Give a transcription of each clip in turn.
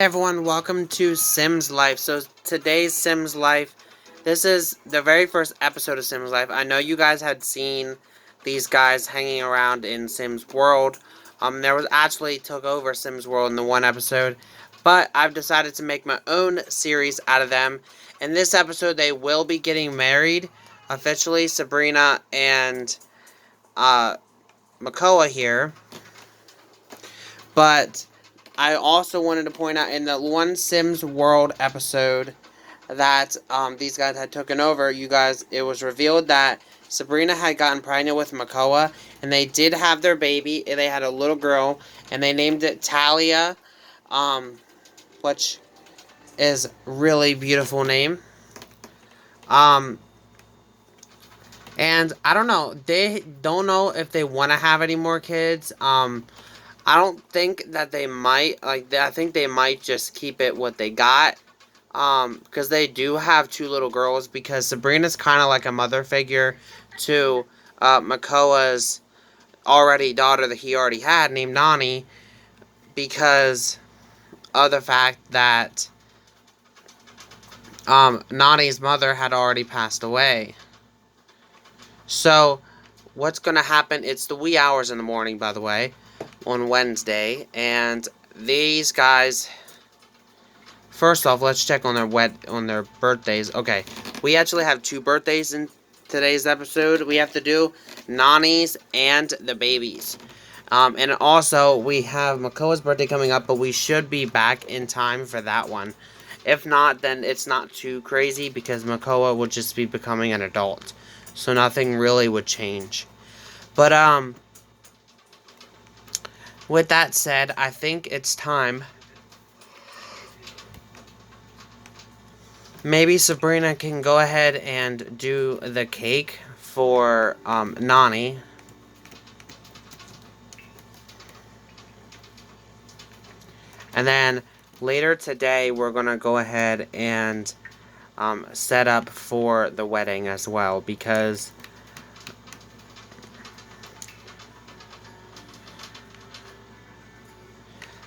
Hey everyone, welcome to Sims Life. So today's Sims Life, this is the very first episode of Sims Life. I know you guys had seen these guys hanging around in Sims World. There was actually took over Sims World in the one episode, but I've decided to make my own series out of them. In this episode, they will be getting married officially. Sabrina and Makoa here, but I also wanted to point out in the one Sims World episode that these guys had taken over, you guys, it was revealed that Sabrina had gotten pregnant with Makoa, and they did have their baby. They had a little girl, and they named it Talia, which is really beautiful name. Um, and I don't know, they don't know if they want to have any more kids. I don't think that they might. I think they might just keep it what they got. Because they do have two little girls. Because Sabrina's kind of like a mother figure to Makoa's already daughter that he already had named Nani. Because of the fact that Nani's mother had already passed away. So, what's gonna happen? It's the wee hours in the morning, by the way, on Wednesday, and these guys. First off, let's check on their birthdays. Okay, we actually have two birthdays in today's episode. We have to do Nani's and the babies. And also, we have Makoa's birthday coming up, but we should be back in time for that one. If not, then it's not too crazy because Makoa would just be becoming an adult. So nothing really would change. But, with that said, I think it's time. Maybe Sabrina can go ahead and do the cake for Nani. And then later today, we're going to go ahead and set up for the wedding as well. Because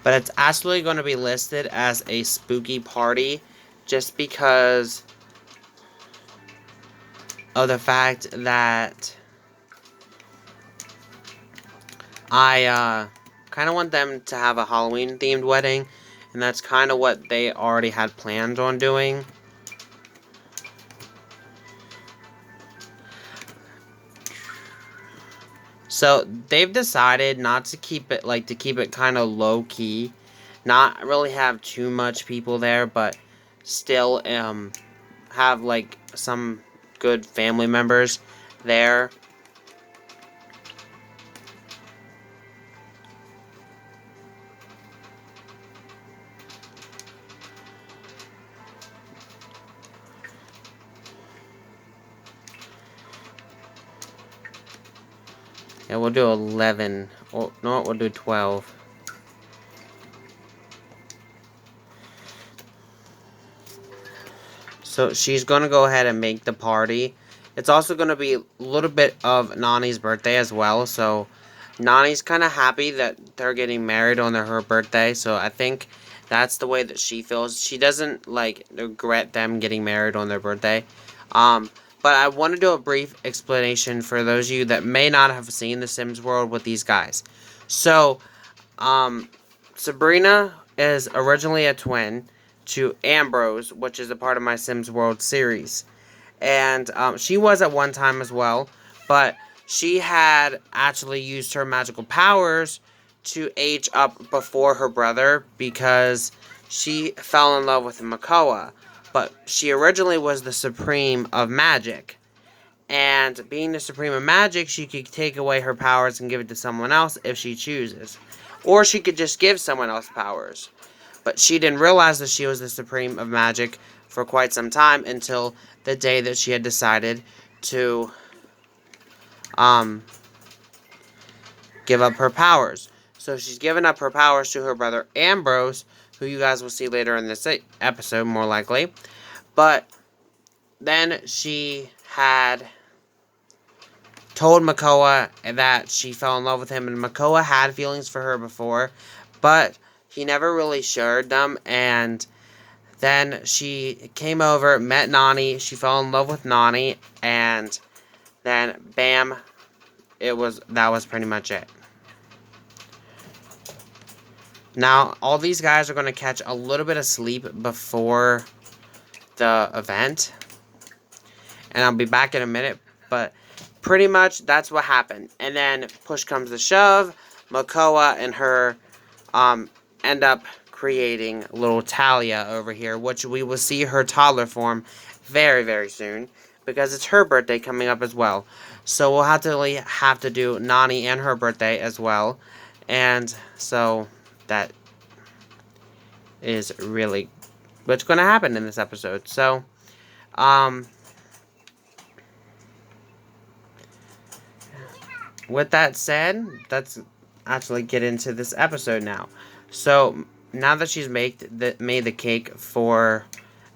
but it's actually going to be listed as a spooky party. Just because of the fact that I kind of want them to have a Halloween themed wedding, and that's kind of what they already had planned on doing. So they've decided not to keep it to keep it kind of low key, not really have too much people there, but still have like some good family members there. Yeah, we'll do 11. Oh, no, we'll do 12. So she's going to go ahead and make the party. It's also going to be a little bit of Nani's birthday as well. So Nani's kind of happy that they're getting married on her birthday. So I think that's the way that she feels. She doesn't regret them getting married on their birthday. But I want to do a brief explanation for those of you that may not have seen The Sims World with these guys. So, Sabrina is originally a twin to Ambrose, which is a part of my Sims World series. And she was at one time as well, but she had actually used her magical powers to age up before her brother because she fell in love with Makoa. But she originally was the Supreme of Magic. And being the Supreme of Magic, she could take away her powers and give it to someone else if she chooses. Or she could just give someone else powers. But she didn't realize that she was the Supreme of Magic for quite some time until the day that she had decided to give up her powers. So she's given up her powers to her brother Ambrose, who you guys will see later in this episode, more likely. But then she had told Makoa that she fell in love with him, and Makoa had feelings for her before, but he never really showed them, and then she came over, met Nani, she fell in love with Nani, and then bam, that was pretty much it. Now, all these guys are going to catch a little bit of sleep before the event, and I'll be back in a minute, but pretty much that's what happened. And then push comes to shove, Makoa and her end up creating little Talia over here, which we will see her toddler form very, very soon, because it's her birthday coming up as well. So we'll have to do Nani and her birthday as well, and so that is really what's going to happen in this episode. So, with that said, let's actually get into this episode now. So, now that she's made the cake for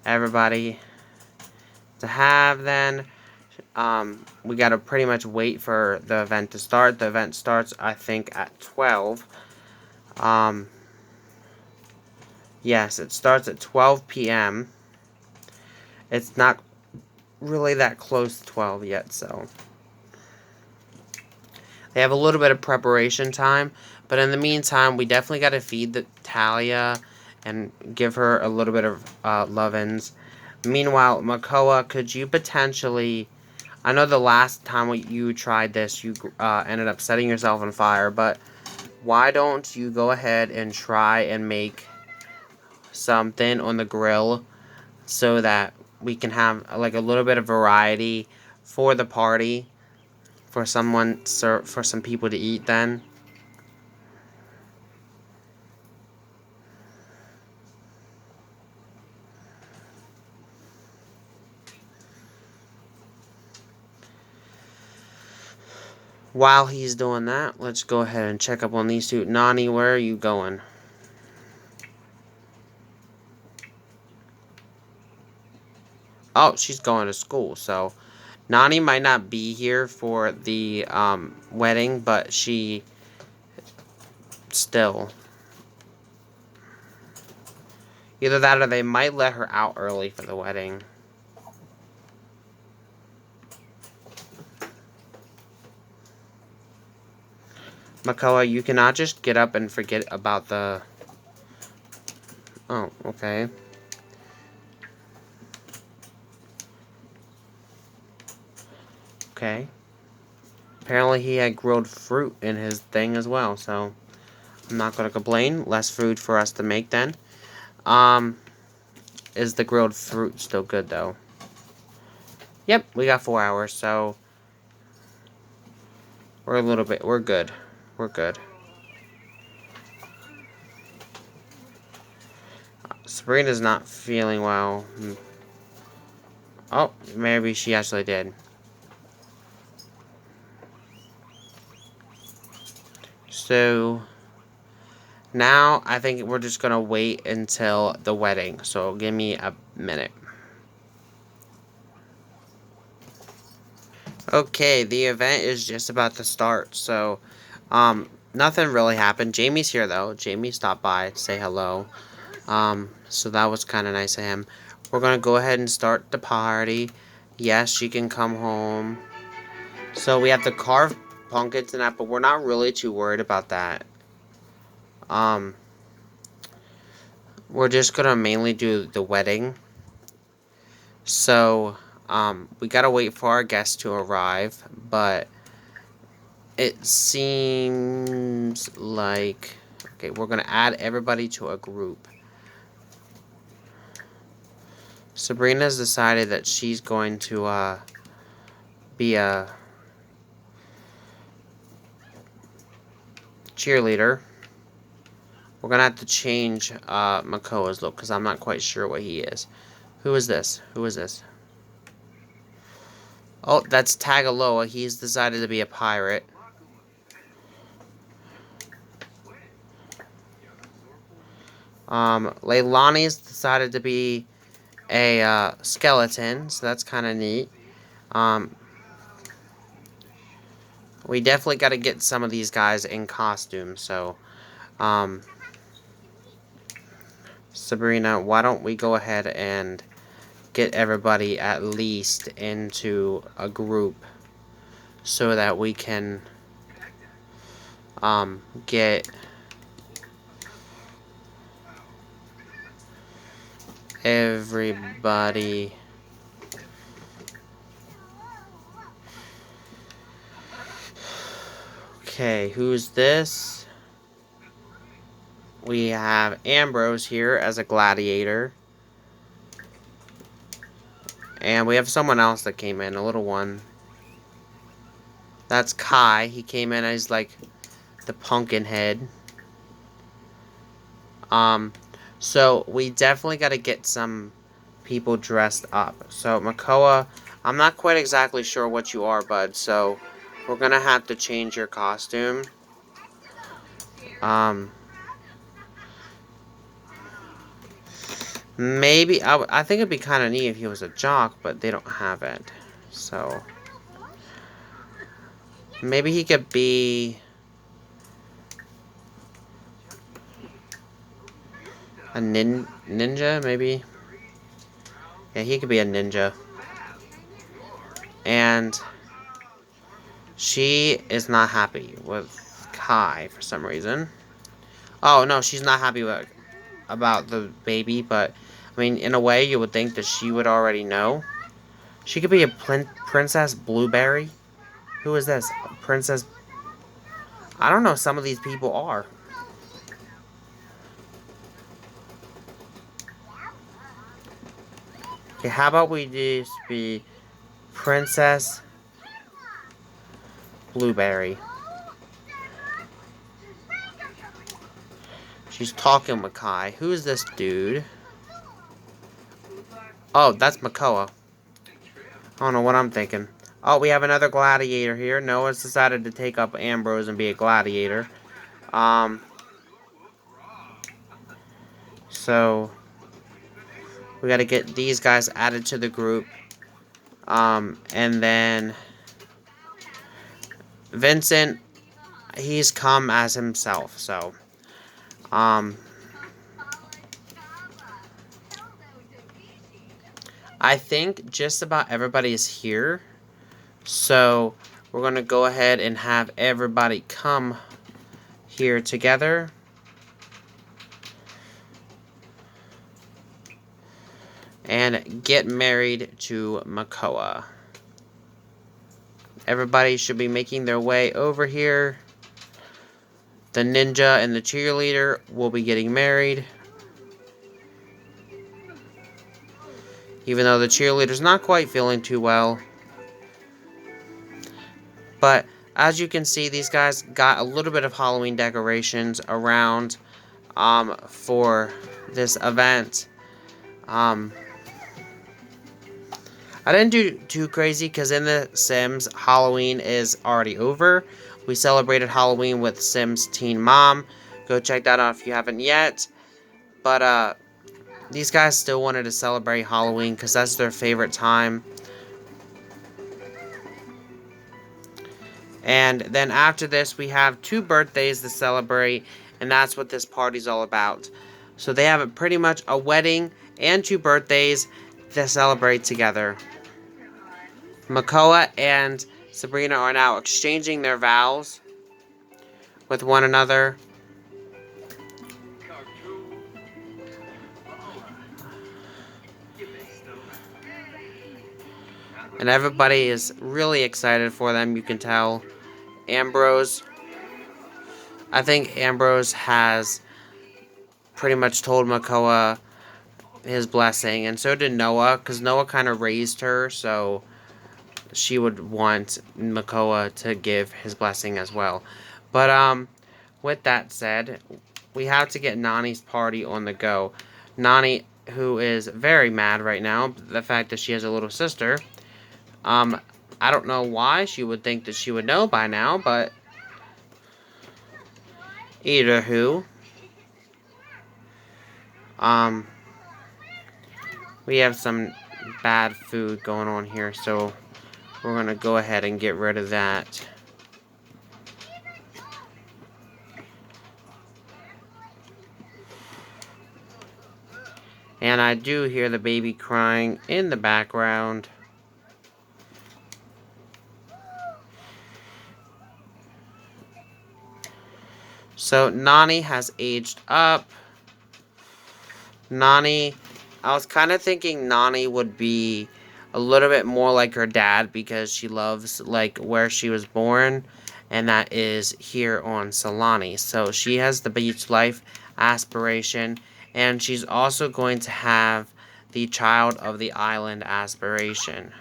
everybody to have, then we gotta pretty much wait for the event to start. The event starts, I think, at 12. Yes, it starts at 12 p.m. It's not really that close to 12 yet, so they have a little bit of preparation time, but in the meantime, we definitely got to feed the Talia and give her a little bit of love-ins. Meanwhile, Makoa, could you potentially... I know the last time you tried this, you ended up setting yourself on fire, but why don't you go ahead and try and make something on the grill so that we can have like a little bit of variety for the party, for some people to eat then. While he's doing that, let's go ahead and check up on these two. Nani, where are you going? Oh, she's going to school, so Nani might not be here for the wedding, but she still... Either that or they might let her out early for the wedding. Makoa, you cannot just get up and forget about the... Oh, okay. Okay. Apparently he had grilled fruit in his thing as well, so I'm not going to complain. Less food for us to make then. Is the grilled fruit still good, though? Yep, we got 4 hours, so we're good. We're good. Sabrina's not feeling well. Oh, maybe she actually did. So, now I think we're just going to wait until the wedding. So, give me a minute. Okay, the event is just about to start. So, nothing really happened. Jamie's here, though. Jamie stopped by to say hello. So that was kind of nice of him. We're going to go ahead and start the party. Yes, she can come home. So we have to carve pumpkins and that, but we're not really too worried about that. We're just going to mainly do the wedding. So, we got to wait for our guests to arrive, but it seems like... Okay, we're going to add everybody to a group. Sabrina's decided that she's going to be a cheerleader. We're going to have to change Makoa's look because I'm not quite sure what he is. Who is this? Who is this? Oh, that's Tagaloa. He's decided to be a pirate. Leilani's decided to be a skeleton, so that's kind of neat. We definitely got to get some of these guys in costume, so Sabrina, why don't we go ahead and get everybody at least into a group so that we can get everybody. Okay, who's this? We have Ambrose here as a gladiator. And we have someone else that came in, a little one. That's Kai. He came in as like the pumpkin head. So we definitely got to get some people dressed up. So Makoa, I'm not quite exactly sure what you are, bud. So we're gonna have to change your costume. Maybe I think it'd be kind of neat if he was a jock, but they don't have it. So maybe he could be a ninja, maybe. Yeah, he could be a ninja. And she is not happy with Kai for some reason. Oh no, she's not happy about the baby, but I mean, in a way, you would think that she would already know. She could be a Princess Blueberry. Who is this? Princess. I don't know. Some of these people are. Okay, how about we just be Princess Blueberry? She's talking with Kai. Who is this dude? Oh, that's Makoa. I don't know what I'm thinking. Oh, we have another gladiator here. Noah's decided to take up Ambrose and be a gladiator. So we got to get these guys added to the group. And then Vincent, he's come as himself. So, I think just about everybody is here. So we're going to go ahead and have everybody come here together. And get married to Makoa. Everybody should be making their way over here. The ninja and the cheerleader will be getting married. Even though the cheerleader's not quite feeling too well. But as you can see, these guys got a little bit of Halloween decorations around for this event. I didn't do too crazy because in The Sims, Halloween is already over. We celebrated Halloween with Sims Teen Mom. Go check that out if you haven't yet. But these guys still wanted to celebrate Halloween because that's their favorite time. And then after this, we have 2 birthdays to celebrate, and that's what this party's all about. So they have pretty much a wedding and 2 birthdays to celebrate together. Makoa and Sabrina are now exchanging their vows with one another. And everybody is really excited for them, you can tell. Ambrose, I think Ambrose has pretty much told Makoa his blessing, and so did Noah, because Noah kind of raised her, so she would want Makoa to give his blessing as well. But with that said, we have to get Nani's party on the go. Nani, who is very mad right now, the fact that she has a little sister. I don't know why she would think that she would know by now, but either who. We have some bad food going on here, so we're gonna go ahead and get rid of that. And I do hear the baby crying in the background. So Nani has aged up. Nani, I was kind of thinking Nani would be a little bit more like her dad because she loves like where she was born, and that is here on Salani. So she has the beach life aspiration, and she's also going to have the child of the island aspiration.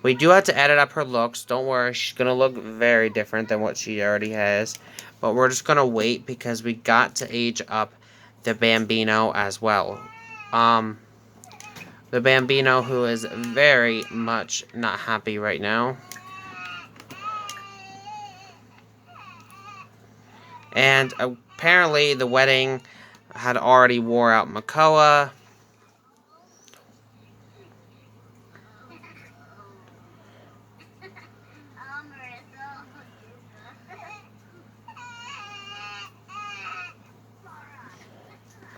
We do have to edit up her looks. Don't worry, she's going to look very different than what she already has. But we're just going to wait because we got to age up the Bambino as well. The Bambino who is very much not happy right now. And apparently the wedding had already wore out Makoa.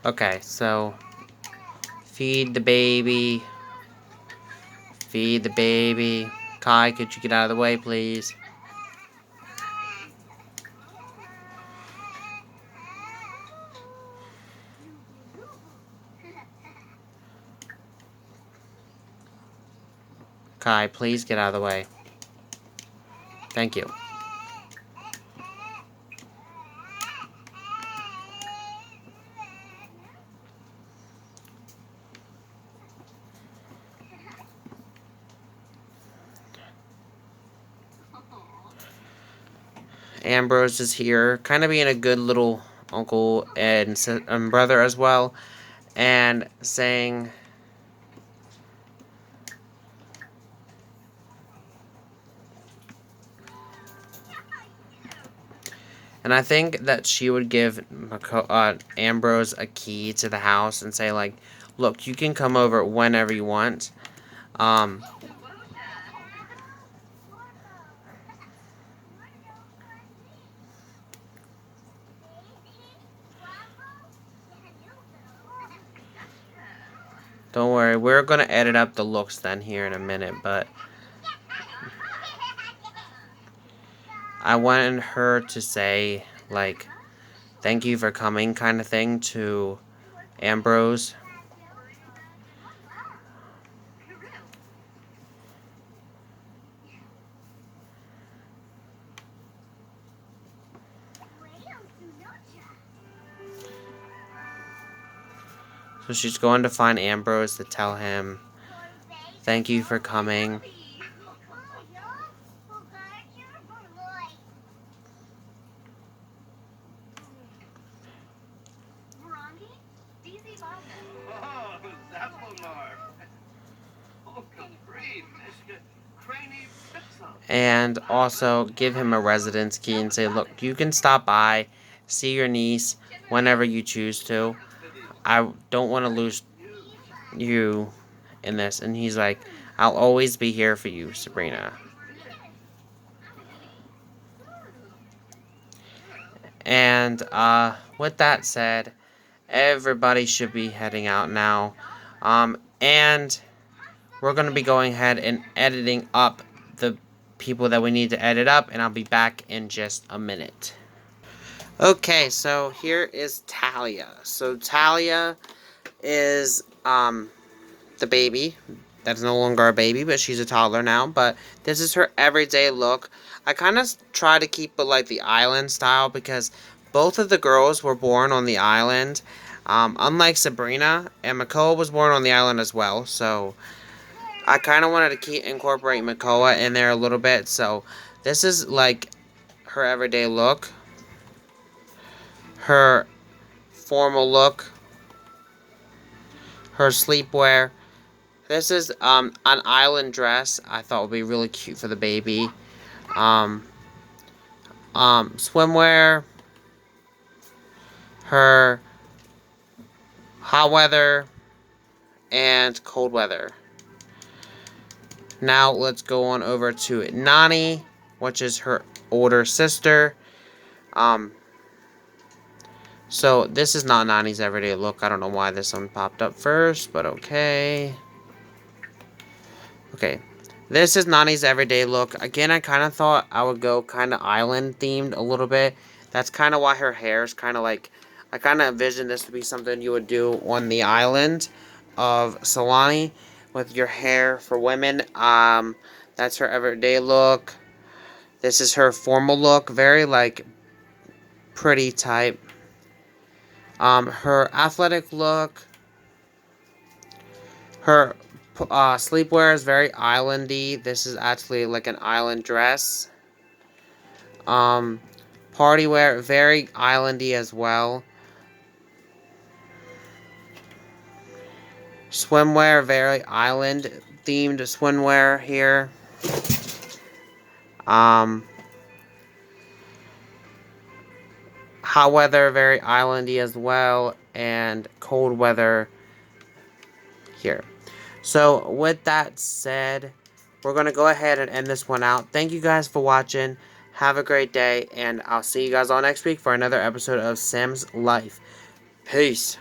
Okay, so feed the baby. Feed the baby. Kai, could you get out of the way, please? Kai, please get out of the way. Thank you. Ambrose is here, kind of being a good little uncle and brother as well, and saying, and I think that she would give Ambrose a key to the house and say, like, look, you can come over whenever you want. Don't worry, we're going to edit up the looks then here in a minute, but I wanted her to say, like, thank you for coming kind of thing to Ambrose. So she's going to find Ambrose to tell him, thank you for coming. And also give him a residence key and say, look, you can stop by, see your niece whenever you choose to. I don't want to lose you in this. And he's like, I'll always be here for you, Sabrina. And with that said, everybody should be heading out now. And we're going to be going ahead and editing up the people that we need to edit up, and I'll be back in just a minute. Okay, so here is Talia. So Talia is the baby. That's no longer a baby, but she's a toddler now. But this is her everyday look. I kind of try to keep it like the island style because both of the girls were born on the island. Unlike Sabrina, and Makoa was born on the island as well. So I kind of wanted to incorporate Makoa in there a little bit. So this is like her everyday look. Her formal look. Her sleepwear. This is an island dress I thought would be really cute for the baby. Swimwear. Her hot weather and cold weather. Now let's go on over to Nani, which is her older sister. So this is not Nani's everyday look. I don't know why this one popped up first, but okay. Okay. This is Nani's everyday look. Again, I kind of thought I would go kind of island themed a little bit. That's kind of why her hair is kind of like, I kind of envisioned this to be something you would do on the island of Solani with your hair for women. That's her everyday look. This is her formal look, very like pretty type. Her athletic look, her sleepwear is very islandy. This is actually like an island dress. Party wear, very islandy as well. Swimwear, very island themed swimwear here. Hot weather, very islandy as well, and cold weather here. So with that said, we're going to go ahead and end this one out. Thank you guys for watching. Have a great day, and I'll see you guys all next week for another episode of Sims Life. Peace.